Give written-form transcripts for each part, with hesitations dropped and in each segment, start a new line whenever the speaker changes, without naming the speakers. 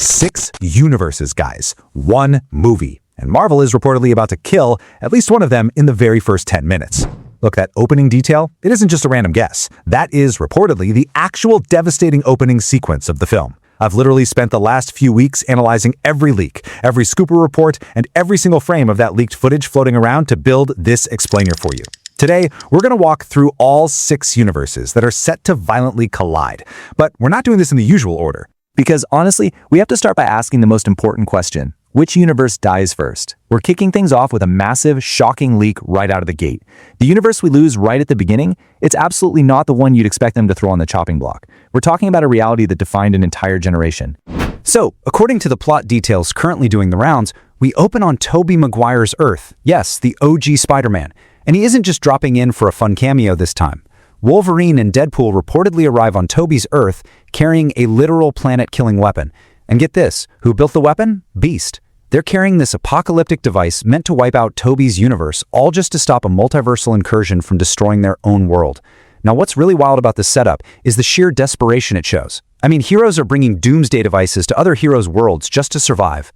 6 universes, guys. 1 movie. And Marvel is reportedly about to kill at least one of them in the very first 10 minutes. Look, that opening detail, it isn't just a random guess. That is reportedly the actual devastating opening sequence of the film. I've literally spent the last few weeks analyzing every leak, every scooper report, and every single frame of that leaked footage floating around to build this explainer for you. Today, we're going to walk through all 6 universes that are set to violently collide. But we're not doing this in the usual order.
Because honestly, we have to start by asking the most important question. Which universe dies first? We're kicking things off with a massive, shocking leak right out of the gate. The universe we lose right at the beginning, it's absolutely not the one you'd expect them to throw on the chopping block. We're talking about a reality that defined an entire generation.
So, according to the plot details currently doing the rounds, we open on Tobey Maguire's Earth. Yes, the OG Spider-Man. And he isn't just dropping in for a fun cameo this time. Wolverine and Deadpool reportedly arrive on Tobey's Earth carrying a literal planet-killing weapon. And get this, who built the weapon? Beast. They're carrying this apocalyptic device meant to wipe out Tobey's universe, all just to stop a multiversal incursion from destroying their own world. Now, what's really wild about this setup is the sheer desperation it shows. I mean, heroes are bringing Doomsday devices to other heroes' worlds just to survive.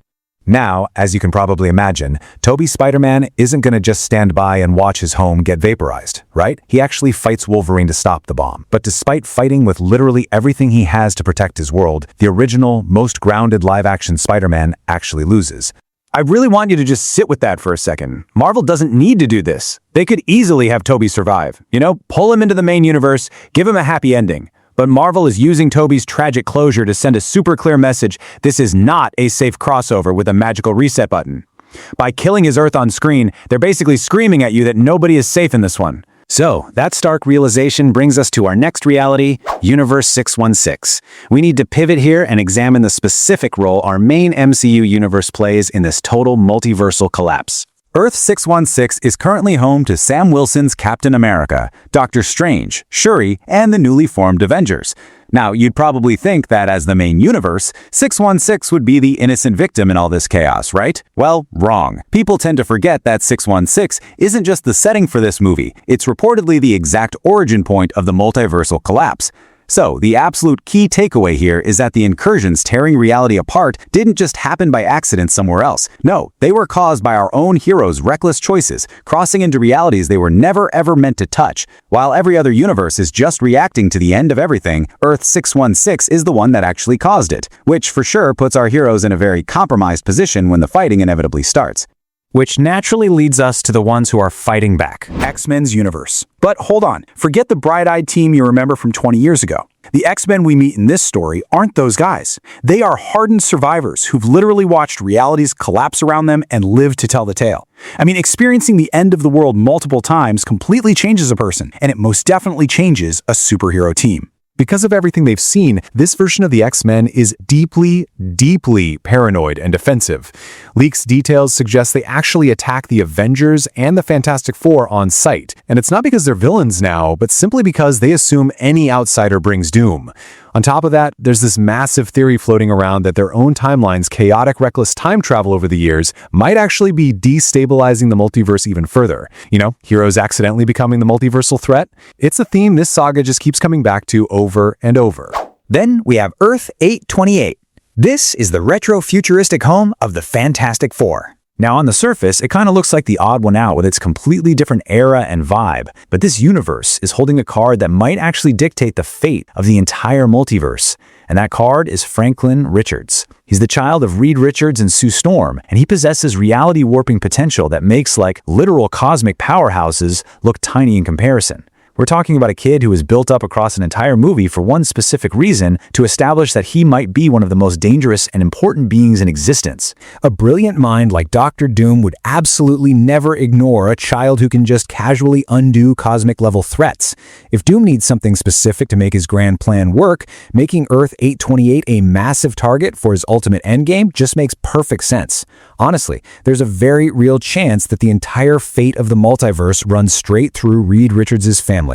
Now, as you can probably imagine, Tobey Spider-Man isn't going to just stand by and watch his home get vaporized, right? He actually fights Wolverine to stop the bomb. But despite fighting with literally everything he has to protect his world, the original, most grounded live-action Spider-Man actually loses. I really want you to just sit with that for a second. Marvel doesn't need to do this. They could easily have Tobey survive. Pull him into the main universe, give him a happy ending. But Marvel is using Tobey's tragic closure to send a super clear message: this is not a safe crossover with a magical reset button. By killing his Earth on screen, they're basically screaming at you that nobody is safe in this one. So, that stark realization brings us to our next reality, Universe 616. We need to pivot here and examine the specific role our main MCU universe plays in this total multiversal collapse. Earth 616 is currently home to Sam Wilson's Captain America, Doctor Strange, Shuri, and the newly formed Avengers. Now, you'd probably think that as the main universe, 616 would be the innocent victim in all this chaos, right? Well, wrong. People tend to forget that 616 isn't just the setting for this movie, it's reportedly the exact origin point of the multiversal collapse. So, the absolute key takeaway here is that the incursions tearing reality apart didn't just happen by accident somewhere else. No, they were caused by our own heroes' reckless choices, crossing into realities they were never ever meant to touch. While every other universe is just reacting to the end of everything, Earth 616 is the one that actually caused it, which for sure puts our heroes in a very compromised position when the fighting inevitably starts. Which naturally leads us to the ones who are fighting back, X-Men's universe. But hold on, forget the bright-eyed team you remember from 20 years ago. The X-Men we meet in this story aren't those guys. They are hardened survivors who've literally watched realities collapse around them and lived to tell the tale. I mean, experiencing the end of the world multiple times completely changes a person, and it most definitely changes a superhero team. Because of everything they've seen, this version of the X-Men is deeply, deeply paranoid and defensive. Leaks details suggest they actually attack the Avengers and the Fantastic Four on sight. And it's not because they're villains now, but simply because they assume any outsider brings doom. On top of that, there's this massive theory floating around that their own timeline's chaotic, reckless time travel over the years might actually be destabilizing the multiverse even further. Heroes accidentally becoming the multiversal threat. It's a theme this saga just keeps coming back to over and over.
Then we have Earth 828. This is the retro-futuristic home of the Fantastic Four.
Now, on the surface, it kind of looks like the odd one out with its completely different era and vibe, but this universe is holding a card that might actually dictate the fate of the entire multiverse. And that card is Franklin Richards. He's the child of Reed Richards and Sue Storm, and he possesses reality warping potential that makes literal cosmic powerhouses look tiny in comparison. We're talking about a kid who was built up across an entire movie for one specific reason, to establish that he might be one of the most dangerous and important beings in existence.
A brilliant mind like Dr. Doom would absolutely never ignore a child who can just casually undo cosmic-level threats. If Doom needs something specific to make his grand plan work, making Earth 828 a massive target for his ultimate endgame just makes perfect sense. Honestly, there's a very real chance that the entire fate of the multiverse runs straight through Reed Richards' family.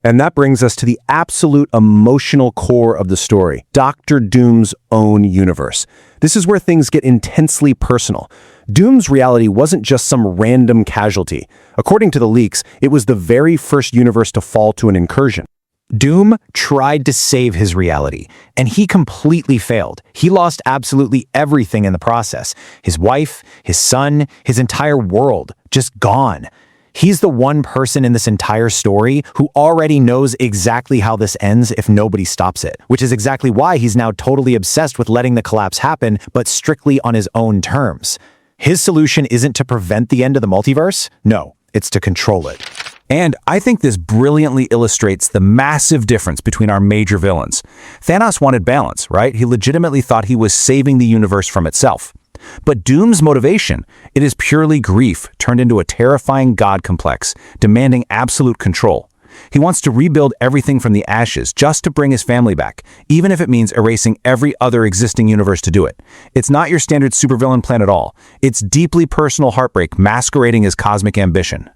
And that brings us to the absolute emotional core of the story, Dr. Doom's own universe. This is where things get intensely personal. Doom's reality wasn't just some random casualty. According to the leaks, it was the very first universe to fall to an incursion.
Doom tried to save his reality, and he completely failed. He lost absolutely everything in the process. His wife, his son, his entire world, just gone. He's the one person in this entire story who already knows exactly how this ends if nobody stops it, which is exactly why he's now totally obsessed with letting the collapse happen, but strictly on his own terms. His solution isn't to prevent the end of the multiverse. No, it's to control it.
And I think this brilliantly illustrates the massive difference between our major villains. Thanos wanted balance, right? He legitimately thought he was saving the universe from itself. But Doom's motivation, it is purely grief turned into a terrifying God complex, demanding absolute control. He wants to rebuild everything from the ashes just to bring his family back, even if it means erasing every other existing universe to do it. It's not your standard supervillain plan at all. It's deeply personal heartbreak masquerading as cosmic ambition.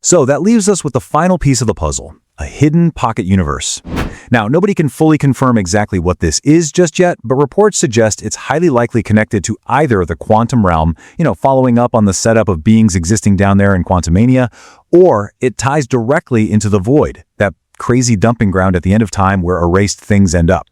So that leaves us with the final piece of the puzzle, a hidden pocket universe. Now, nobody can fully confirm exactly what this is just yet, but reports suggest it's highly likely connected to either the quantum realm, following up on the setup of beings existing down there in Quantumania, or it ties directly into the void, that crazy dumping ground at the end of time where erased things end up.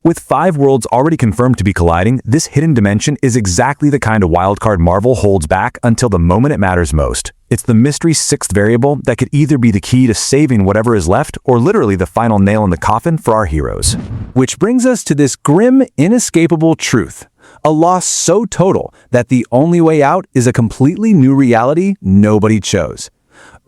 With 5 worlds already confirmed to be colliding, this hidden dimension is exactly the kind of wildcard Marvel holds back until the moment it matters most. It's the mystery 6th variable that could either be the key to saving whatever is left or literally the final nail in the coffin for our heroes. Which brings us to this grim, inescapable truth. A loss so total that the only way out is a completely new reality nobody chose.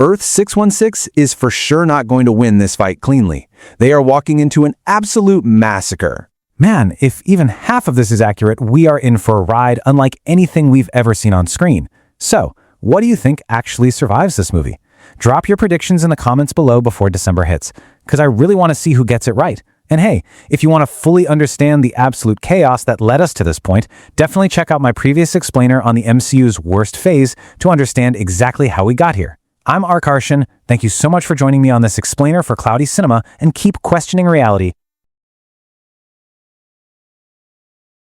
Earth 616 is for sure not going to win this fight cleanly. They are walking into an absolute massacre. Man, if even half of this is accurate, we are in for a ride unlike anything we've ever seen on screen. So, what do you think actually survives this movie? Drop your predictions in the comments below before December hits, because I really want to see who gets it right. And hey, if you want to fully understand the absolute chaos that led us to this point, definitely check out my previous explainer on the MCU's worst phase to understand exactly how we got here. I'm Arkarshan. Thank you so much for joining me on this explainer for Cloudy Cinema, and keep questioning reality.